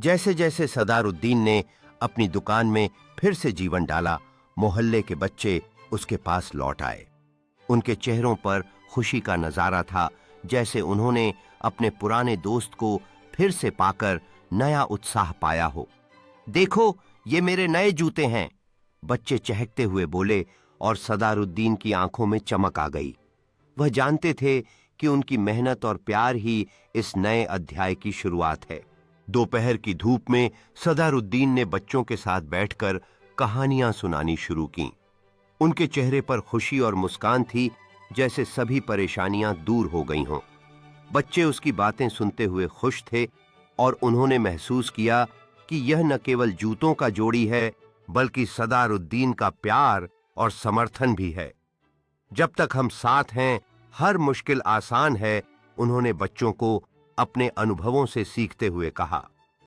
जैसे जैसे सदारुद्दीन ने अपनी दुकान में फिर से जीवन डाला, मोहल्ले के बच्चे उसके पास लौट आए। उनके चेहरों पर खुशी का नजारा था, जैसे उन्होंने अपने पुराने दोस्त को फिर से पाकर नया उत्साह पाया हो। देखो, ये मेरे नए जूते हैं, बच्चे चहकते हुए बोले और सदारुद्दीन की आंखों में चमक आ गई। वह जानते थे कि उनकी मेहनत और प्यार ही इस नए अध्याय की शुरुआत है। दोपहर की धूप में सदारुद्दीन ने बच्चों के साथ बैठकर कहानियां सुनानी शुरू की। उनके चेहरे पर खुशी और मुस्कान थी, जैसे सभी परेशानियां दूर हो गई हों। बच्चे उसकी बातें सुनते हुए खुश थे और उन्होंने महसूस किया कि यह न केवल जूतों का जोड़ी है, बल्कि सदारुद्दीन का प्यार और समर्थन भी है। जब तक हम साथ हैं, हर मुश्किल आसान है, उन्होंने बच्चों को अपने अनुभवों से सीखते हुए कहा।